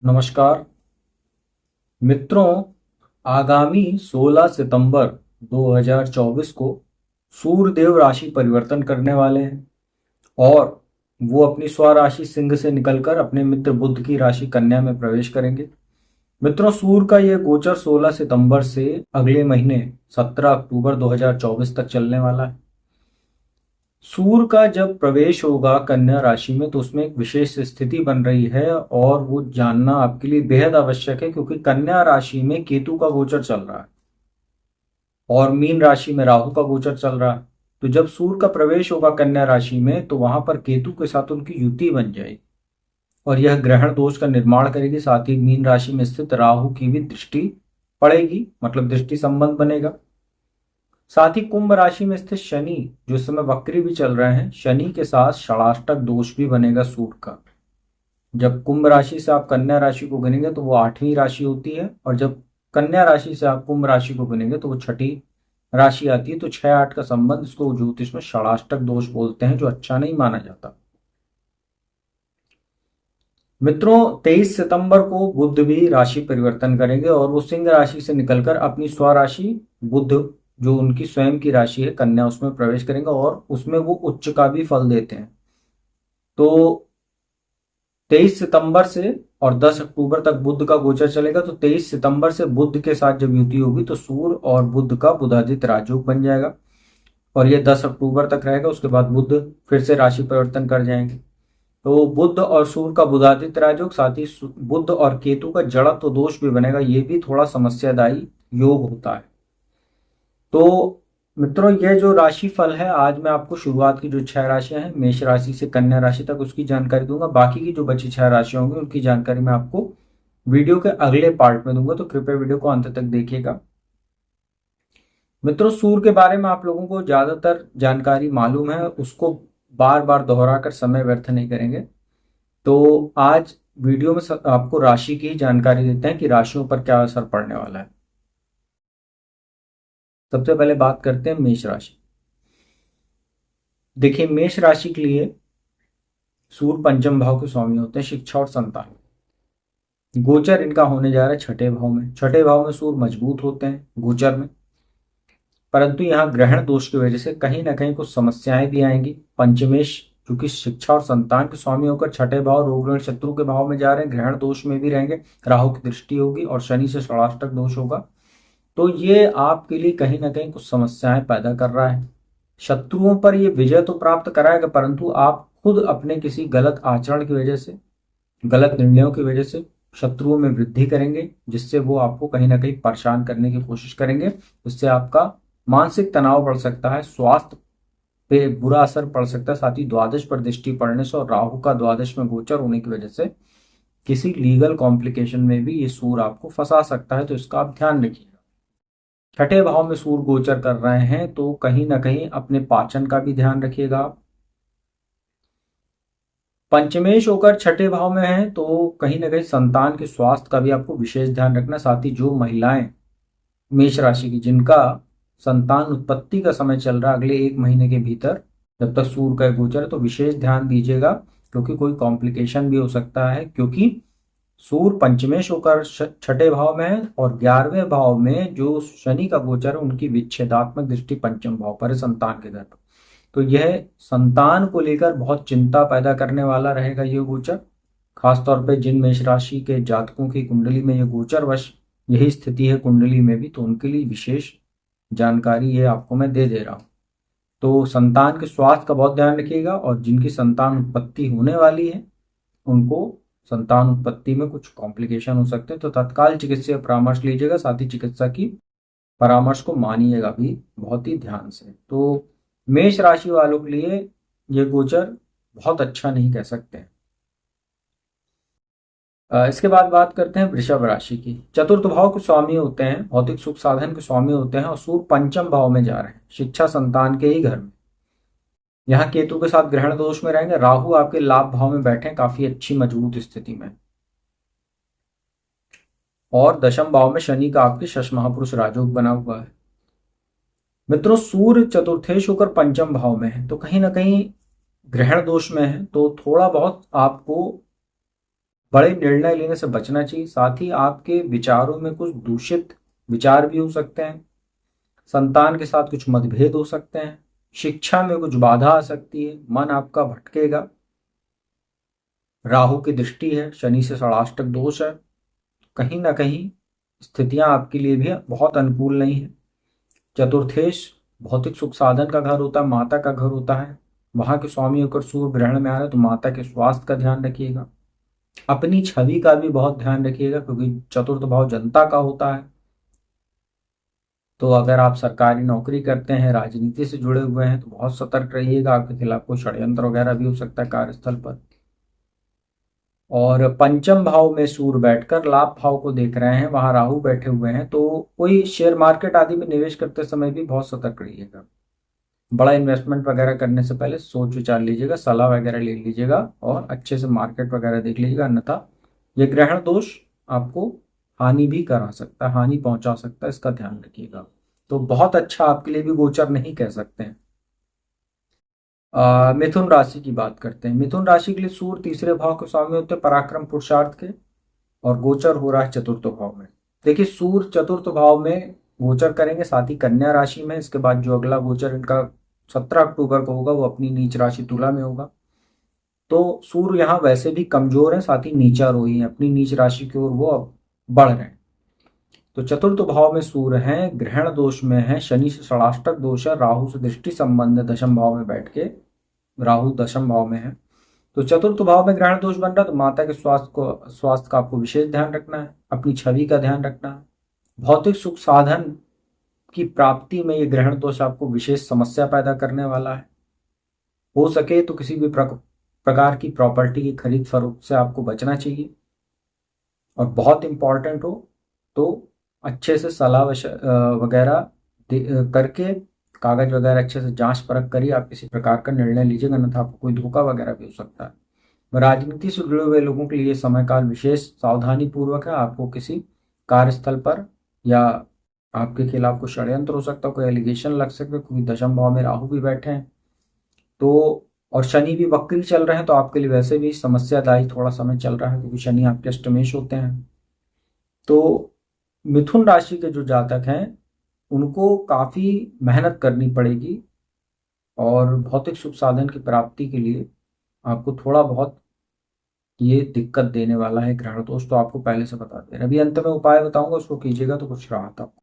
नमस्कार मित्रों, आगामी 16 सितंबर 2024 को सूर्यदेव राशि परिवर्तन करने वाले हैं और वो अपनी स्वराशि सिंह से निकलकर अपने मित्र बुध की राशि कन्या में प्रवेश करेंगे। मित्रों, सूर्य का यह गोचर 16 सितंबर से अगले महीने 17 अक्टूबर 2024 तक चलने वाला है। सूर्य का जब प्रवेश होगा कन्या राशि में तो उसमें एक विशेष स्थिति बन रही है और वो जानना आपके लिए बेहद आवश्यक है, क्योंकि कन्या राशि में केतु का गोचर चल रहा है और मीन राशि में राहु का गोचर चल रहा है। तो जब सूर्य का प्रवेश होगा कन्या राशि में तो वहां पर केतु के साथ उनकी युति बन जाएगी और यह ग्रहण दोष का निर्माण करेगी। साथ ही मीन राशि में स्थित राहु की भी दृष्टि पड़ेगी, मतलब दृष्टि संबंध बनेगा। साथ ही कुंभ राशि में स्थित शनि जो इस समय वक्री भी चल रहे हैं, शनि के साथ षडाष्टक दोष भी बनेगा सूर्य का। जब कुंभ राशि से आप कन्या राशि को गिनेंगे तो वो 8वीं राशि होती है और जब कन्या राशि से आप कुंभ राशि को गिनेंगे तो वो 6ठी राशि आती है। तो 6-8 का संबंध, इसको ज्योतिष में षडाष्टक दोष बोलते हैं, जो अच्छा नहीं माना जाता। मित्रों, 23 सितंबर को बुध भी राशि परिवर्तन करेंगे और वो सिंह राशि से निकलकर अपनी स्वराशि बुध, जो उनकी स्वयं की राशि है कन्या, उसमें प्रवेश करेंगे और उसमें वो उच्च का भी फल देते हैं। तो 23 सितंबर से और 10 अक्टूबर तक बुध का गोचर चलेगा। तो 23 सितंबर से बुध के साथ जब युति होगी तो सूर्य और बुध का बुधादित्य राजयोग बन जाएगा और ये 10 अक्टूबर तक रहेगा। उसके बाद बुध फिर से राशि परिवर्तन कर जाएंगे। तो बुध और सूर्य का बुधादित्य राजयोग, साथ ही बुध और केतु का जड़त्व दोष भी बनेगा। ये भी थोड़ा समस्यादायी योग होता है। तो मित्रों, यह जो राशि फल है, आज मैं आपको शुरुआत की जो 6 राशियां हैं मेष राशि से कन्या राशि तक उसकी जानकारी दूंगा। बाकी की जो बची 6 राशियां होंगी उनकी जानकारी मैं आपको वीडियो के अगले पार्ट में दूंगा, तो कृपया वीडियो को अंत तक देखिएगा। मित्रों, सूर्य के बारे में आप लोगों को ज्यादातर जानकारी मालूम है, उसको बार बार दोहराकर समय व्यर्थ नहीं करेंगे। तो आज वीडियो में आपको राशि की जानकारी देते हैं कि राशियों पर क्या असर पड़ने वाला है। सबसे पहले बात करते हैं मेष राशि। देखिए, मेष राशि के लिए सूर्य पंचम भाव के स्वामी होते हैं, शिक्षा और संतान। गोचर इनका होने जा रहा है 6ठे भाव में। 6ठे भाव में सूर्य मजबूत होते हैं गोचर में, परंतु यहाँ ग्रहण दोष की वजह से कहीं ना कहीं कुछ समस्याएं भी आएंगी। पंचमेश जो कि शिक्षा और संतान के स्वामी होकर 6ठे भाव रोग ऋण शत्रु के भाव में जा रहे हैं, ग्रहण दोष में भी रहेंगे। राहु की दृष्टि होगी और शनि से षडाष्टक दोष होगा। तो ये आपके लिए कहीं ना कहीं कुछ समस्याएं पैदा कर रहा है। शत्रुओं पर ये विजय तो प्राप्त कराएगा, परंतु आप खुद अपने किसी गलत आचरण की वजह से, गलत निर्णयों की वजह से शत्रुओं में वृद्धि करेंगे, जिससे वो आपको कहीं ना कहीं परेशान करने की कोशिश करेंगे। उससे आपका मानसिक तनाव बढ़ सकता है, स्वास्थ्य पे बुरा असर पड़ सकता है। साथ ही द्वादश पर दृष्टि पड़ने से और राहु का द्वादश में गोचर होने की वजह से किसी लीगल कॉम्प्लिकेशन में भी ये सूर्य आपको फंसा सकता है, तो इसका आप ध्यान रखिएगा। 6ठे भाव में सूर्य गोचर कर रहे हैं तो कहीं ना कहीं अपने पाचन का भी ध्यान रखिएगा आप। पंचमेश होकर 6ठे भाव में है तो कहीं ना कहीं संतान के स्वास्थ्य का भी आपको विशेष ध्यान रखना। साथ ही जो महिलाएं मेष राशि की जिनका संतान उत्पत्ति का समय चल रहा है अगले 1 महीने के भीतर, जब तक सूर्य का गोचर है, तो विशेष ध्यान दीजिएगा, क्योंकि कोई कॉम्प्लिकेशन भी हो सकता है। क्योंकि सूर्य पंचमेश होकर 6ठे भाव में है और 11वें भाव में जो शनि का गोचर है उनकी विच्छेदात्मक दृष्टि पंचम भाव पर है, संतान के घर पर। तो यह संतान को लेकर बहुत चिंता पैदा करने वाला रहेगा ये गोचर। खासतौर पे जिन मेष राशि के जातकों की कुंडली में ये गोचर वश यही स्थिति है कुंडली में भी, तो उनके लिए विशेष जानकारी ये आपको मैं दे दे रहा हूँ। तो संतान के स्वास्थ्य का बहुत ध्यान रखिएगा और जिनकी संतान उत्पत्ति होने वाली है उनको संतान उत्पत्ति में कुछ कॉम्प्लिकेशन हो सकते हैं, तो तत्काल चिकित्सीय परामर्श लीजिएगा। साथ ही चिकित्सा की परामर्श को मानिएगा भी बहुत ही ध्यान से। तो मेष राशि वालों के लिए ये गोचर बहुत अच्छा नहीं कह सकते। इसके बाद बात करते हैं वृषभ राशि की। चतुर्थ भाव के स्वामी होते हैं, भौतिक सुख साधन के स्वामी होते हैं और सूर्य पंचम भाव में जा रहे हैं, शिक्षा संतान के ही घर में। यहाँ केतु के साथ ग्रहण दोष में रहेंगे। राहु आपके लाभ भाव में बैठे, काफी अच्छी मजबूत स्थिति में, और दशम भाव में शनि का आपके शश महापुरुष राजयोग बना हुआ है। मित्रों, सूर्य चतुर्थेश होकर पंचम भाव में है तो कहीं ना कहीं ग्रहण दोष में है, तो थोड़ा बहुत आपको बड़े निर्णय लेने से बचना चाहिए। साथ ही आपके विचारों में कुछ दूषित विचार भी हो सकते हैं। संतान के साथ कुछ मतभेद हो सकते हैं। शिक्षा में कुछ बाधा आ सकती है। मन आपका भटकेगा। राहु की दृष्टि है, शनि से षडाष्टक दोष है। कहीं ना कहीं स्थितियां आपके लिए भी बहुत अनुकूल नहीं है। चतुर्थेश भौतिक सुख साधन का घर होता है, माता का घर होता है। वहां के स्वामी होकर सूर्य ग्रहण में आ रहे हैं तो माता के स्वास्थ्य का ध्यान रखिएगा। अपनी छवि का भी बहुत ध्यान रखिएगा, क्योंकि चतुर्थ भाव जनता का होता है। तो अगर आप सरकारी नौकरी करते हैं, राजनीति से जुड़े हुए हैं, तो बहुत सतर्क रहिएगा। आपके खिलाफ कोई षड्यंत्र वगैरह भी हो सकता है कार्यस्थल पर। और पंचम भाव में सूर्य बैठकर लाभ भाव को देख रहे हैं, वहां राहु बैठे हुए हैं, तो कोई शेयर मार्केट आदि में निवेश करते समय भी बहुत सतर्क रहिएगा। बड़ा इन्वेस्टमेंट वगैरह करने से पहले सोच विचार लीजिएगा, सलाह वगैरह ले लीजिएगा और अच्छे से मार्केट वगैरह देख लीजिएगा। अन्यथा ये ग्रहण दोष आपको हानि भी करा सकता है, हानि पहुंचा सकता है, इसका ध्यान रखिएगा। तो बहुत अच्छा आपके लिए भी गोचर नहीं कह सकते हैं। मिथुन राशि की बात करते हैं। मिथुन राशि के लिए सूर्य तीसरे भाव के स्वामी होते हैं, पराक्रम पुरुषार्थ के, और गोचर हो रहा है चतुर्थ भाव में। देखिए, सूर्य चतुर्थ भाव में गोचर करेंगे, साथ ही कन्या राशि में। इसके बाद जो अगला गोचर इनका 17 अक्टूबर को होगा, वो अपनी नीच राशि तुला में होगा। तो सूर्य यहाँ वैसे भी कमजोर है, साथ ही नीचारोही है, अपनी नीच राशि की ओर वो अब बढ़ रहे हैं। तो चतुर्थ भाव में सूर्य है, ग्रहण दोष में है, शनि से षडाष्टक दोष है, राहु से दृष्टि संबंध है दशम भाव में बैठ के। राहु दशम भाव में है, तो चतुर्थ भाव में ग्रहण दोष बन रहा है। तो माता के स्वास्थ्य का आपको विशेष ध्यान रखना है, अपनी छवि का ध्यान रखना है। भौतिक सुख साधन की प्राप्ति में ये ग्रहण दोष आपको विशेष समस्या पैदा करने वाला है। हो सके तो किसी भी प्रकार की प्रॉपर्टी की खरीद फरोख्त से आपको बचना चाहिए। और बहुत इंपॉर्टेंट हो तो अच्छे से सलाह वगैरह करके, कागज वगैरह अच्छे से जांच परख करिए, आप किसी प्रकार का निर्णय लीजिएगा, अन्यथा आपको कोई धोखा वगैरह भी हो सकता है। राजनीति से जुड़े हुए लोगों के लिए समय काल विशेष सावधानी पूर्वक है। आपको किसी कार्यस्थल पर या आपके खिलाफ कोई षड्यंत्र हो सकता है, कोई एलिगेशन लग सकता है, क्योंकि दशम भाव में राहु भी बैठे हैं तो, और शनि भी वक्री चल रहे हैं, तो आपके लिए वैसे भी समस्यादायी थोड़ा समय चल रहा है, क्योंकि शनि आपके अष्टमेश होते हैं। तो मिथुन राशि के जो जातक हैं उनको काफी मेहनत करनी पड़ेगी, और भौतिक सुख साधन की प्राप्ति के लिए आपको थोड़ा बहुत ये दिक्कत देने वाला है ग्रहण दोष, तो आपको पहले से बता दे रहे। अभी अंत में उपाय बताऊंगा, उसको कीजिएगा तो कुछ राहत आपको।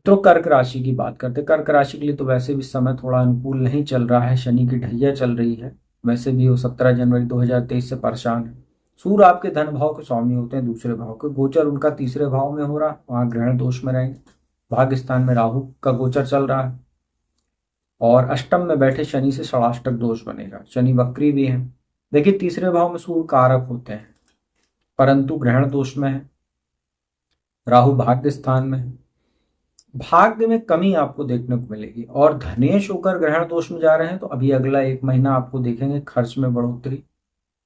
तो कर्क राशि की बात करते हैं। कर्क राशि के लिए तो वैसे भी समय थोड़ा अनुकूल नहीं चल रहा है, शनि की ढैया चल रही है। वैसे भी वो 17 जनवरी 2023 से परेशान है। सूर्य आपके धन भाव के स्वामी होते हैं, दूसरे भाव के। गोचर उनका तीसरे भाव में हो रहा है, वहां ग्रहण दोष में रहेंगे। भाग्य स्थान में राहु का गोचर चल रहा है, और अष्टम में बैठे शनि से षडाष्टक दोष बनेगा। शनि वक्री भी है। देखिए, तीसरे भाव में सूर्य कारक होते हैं, परंतु ग्रहण दोष में है। राहु भाग्य स्थान में है। भाग्य में कमी आपको देखने को मिलेगी, और धनेश होकर ग्रहण दोष में जा रहे हैं, तो अभी अगला 1 महीना आपको देखेंगे खर्च में बढ़ोतरी,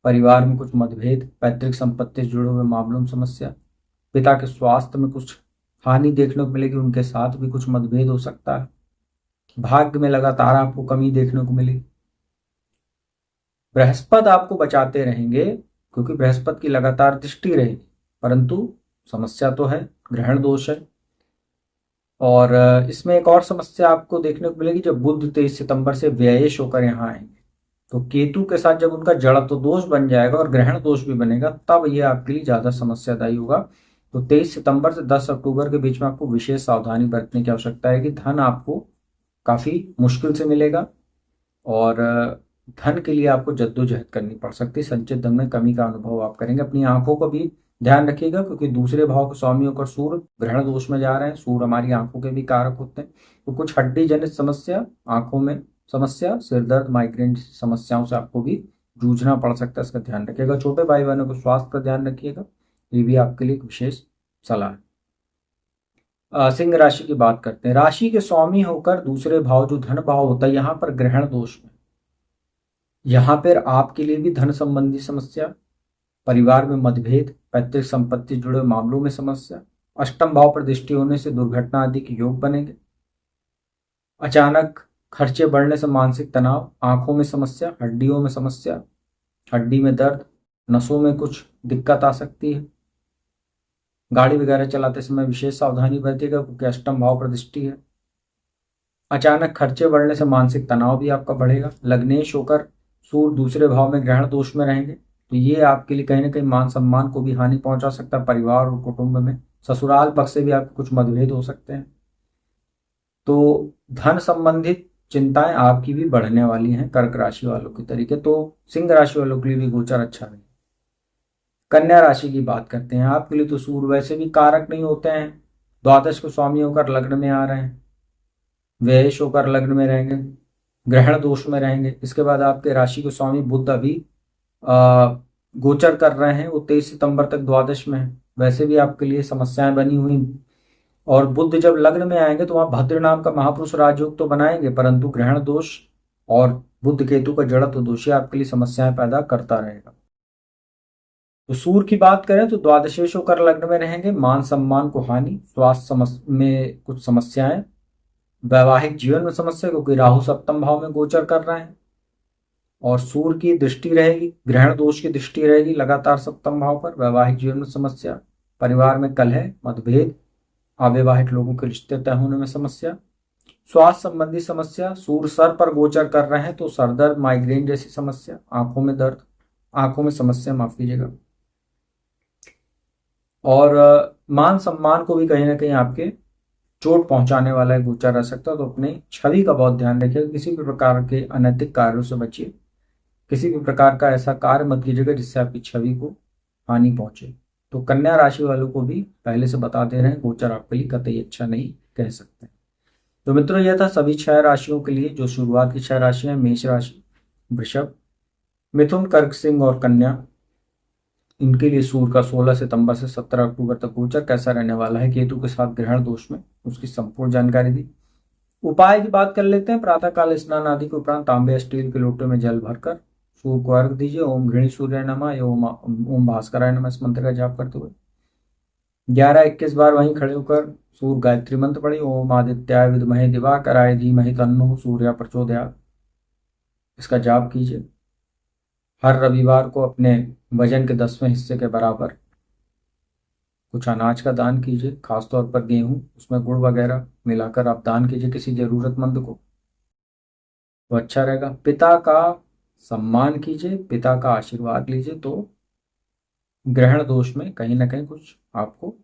परिवार में कुछ मतभेद, पैतृक संपत्ति से जुड़े हुए मामलों में समस्या, पिता के स्वास्थ्य में कुछ हानि देखने को मिलेगी, उनके साथ भी कुछ मतभेद हो सकता है। भाग्य में लगातार आपको कमी देखने को मिलेगी। बृहस्पति आपको बचाते रहेंगे, क्योंकि बृहस्पति की लगातार दृष्टि रहेगी, परंतु समस्या तो है, ग्रहण दोष है। और इसमें एक और समस्या आपको देखने को मिलेगी, जब बुध 23 सितंबर से व्ययेश होकर यहाँ आएंगे, तो केतु के साथ जब उनका जड़त्व दोष बन जाएगा और ग्रहण दोष भी बनेगा, तब ये आपके लिए ज्यादा समस्यादायी होगा। तो 23 सितंबर से 10 अक्टूबर के बीच में आपको विशेष सावधानी बरतने की आवश्यकता है कि धन आपको काफी मुश्किल से मिलेगा, और धन के लिए आपको जद्दोजहद करनी पड़ सकती है। संचित धन में कमी का अनुभव आप करेंगे। अपनी आंखों को भी ध्यान रखिएगा, क्योंकि दूसरे भाव के स्वामी होकर सूर्य ग्रहण दोष में जा रहे हैं। सूर्य हमारी आंखों के भी कारक होते हैं, तो कुछ हड्डी जनित समस्या, आंखों में समस्या, सिर दर्द, माइग्रेन समस्याओं से आपको भी जूझना पड़ सकता है, इसका ध्यान रखिएगा। छोटे भाई बहनों को स्वास्थ्य का ध्यान रखिएगा, ये भी आपके लिए एक विशेष सलाह है। सिंह राशि की बात करते हैं। राशि के स्वामी होकर दूसरे भाव जो धन भाव होता है, यहाँ पर ग्रहण दोष में, यहाँ पर आपके लिए भी धन संबंधी समस्या, परिवार में मतभेद, पैतृक संपत्ति जुड़े मामलों में समस्या, अष्टम भाव पर दृष्टि होने से दुर्घटना आदि के योग बनेंगे। अचानक खर्चे बढ़ने से मानसिक तनाव, आंखों में समस्या, हड्डियों में समस्या, हड्डी में दर्द, नसों में कुछ दिक्कत आ सकती है। गाड़ी वगैरह चलाते समय विशेष सावधानी बरतिएगा क्योंकि अष्टम भाव पर दृष्टि है। अचानक खर्चे बढ़ने से मानसिक तनाव भी आपका बढ़ेगा। लग्नेश होकर सूर्य दूसरे भाव में ग्रहण दोष में रहेंगे तो ये आपके लिए कहीं ना कहीं मान सम्मान को भी हानि पहुंचा सकता है। परिवार और कुटुंब में ससुराल पक्ष से भी आपके कुछ मतभेद हो सकते हैं। तो धन संबंधित चिंताएं आपकी भी बढ़ने वाली हैं कर्क राशि वालों के तरीके। तो सिंह राशि वालों के लिए भी गोचर अच्छा नहीं। कन्या राशि की बात करते हैं, आपके लिए तो सूर्य वैसे भी कारक नहीं होते हैं, द्वादश को स्वामी होकर लग्न में आ रहे हैं, व्ययश होकर लग्न में रहेंगे, ग्रहण दोष में रहेंगे। इसके बाद आपके राशि के स्वामी बुध अभी गोचर कर रहे हैं, वो 23 सितंबर तक द्वादश में है। वैसे भी आपके लिए समस्याएं बनी हुई, और बुध जब लग्न में आएंगे तो वहां भद्र नाम का महापुरुष राजयोग तो बनाएंगे, परंतु ग्रहण दोष और बुध केतु का जड़त्व दोष आपके लिए समस्याएं पैदा करता रहेगा। तो सूर्य की बात करें तो द्वादशेश होकर लग्न में रहेंगे, मान सम्मान को हानि, स्वास्थ्य में कुछ समस्याएं, वैवाहिक जीवन में समस्या क्योंकि राहु सप्तम भाव में गोचर कर रहे हैं और सूर्य की दृष्टि रहेगी, ग्रहण दोष की दृष्टि रहेगी लगातार सप्तम भाव पर। वैवाहिक जीवन में समस्या, परिवार में कलह मतभेद, अविवाहित लोगों के रिश्ते तय होने में समस्या, स्वास्थ्य संबंधी समस्या। सूर्य सर पर गोचर कर रहे हैं तो सरदर्द, माइग्रेन जैसी समस्या, आंखों में दर्द, आंखों में समस्या, माफ कीजिएगा, और मान सम्मान को भी कहीं ना कहीं आपके चोट पहुंचाने वाला है गोचर रह सकता है। तो अपने छवि का बहुत ध्यान रखिएगा, किसी भी प्रकार के अनैतिक कार्यों से बचिए, किसी भी प्रकार का ऐसा कार्य मत कीजिएगा जिससे आपकी छवि को हानि पहुंचे। तो कन्या राशि वालों को भी पहले से बता दे रहे हैं, गोचर आपके लिए कतई अच्छा नहीं कह सकते। तो मित्रों, यह था सभी 6 राशियों के लिए जो शुरुआत की 6 राशियां, मेष राशि, वृषभ, मिथुन, कर्क, सिंह और कन्या। इनके लिए सूर्य का 16 सितंबर से 17 अक्टूबर तक गोचर कैसा रहने वाला है केतु के साथ ग्रहण दोष में, उसकी संपूर्ण जानकारी दी। उपाय की बात कर लेते हैं। प्रातःकाल स्नान आदि के उपरांत तांबे स्टील के लोटे में जल भरकर सूर्य को अर्घ दीजिए। ओम घृणी सूर्य नमः या ओम भास्कराय नमः इस मंत्र का जाप करते हुए 11-21 बार वहीं खड़े होकर सूर्य गायत्री मंत्र पढ़िए। ओम आदित्याय विद्महे दिवाकराय धीमहि तन्नो सूर्य प्रचोदयात् इसका जाप कीजिए। हर रविवार को अपने वजन के 10वें हिस्से के बराबर कुछ अनाज का दान कीजिए, खासतौर पर गेहूं, उसमें गुड़ वगैरह मिलाकर आप दान कीजिए किसी जरूरतमंद को, तो अच्छा रहेगा। पिता का सम्मान कीजिए, पिता का आशीर्वाद लीजिए, तो ग्रहण दोष में कहीं ना कहीं कुछ आपको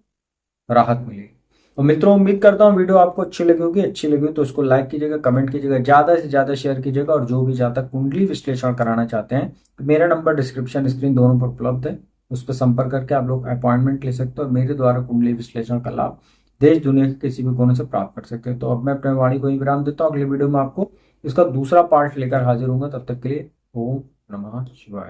राहत मिलेगी। तो मित्रों, उम्मीद करता हूँ वीडियो आपको अच्छी लगी होगी। अच्छी लगी तो इसको लाइक कीजिएगा, कमेंट कीजिएगा, ज्यादा से ज्यादा शेयर कीजिएगा। और जो भी जातक कुंडली विश्लेषण कराना चाहते हैं तो मेरा नंबर डिस्क्रिप्शन स्क्रीन दोनों पर उपलब्ध है, उस पर संपर्क करके आप लोग अपॉइंटमेंट ले सकते हो और मेरे द्वारा कुंडली विश्लेषण का लाभ देश दुनिया के किसी भी कोने से प्राप्त कर सकते हैं। तो अब मैं अपने वाणी को ही विराम देता हूँ। अगले वीडियो में आपको इसका दूसरा पार्ट लेकर हाजिर होऊंगा। तब तक के लिए ओम नमः शिवाय।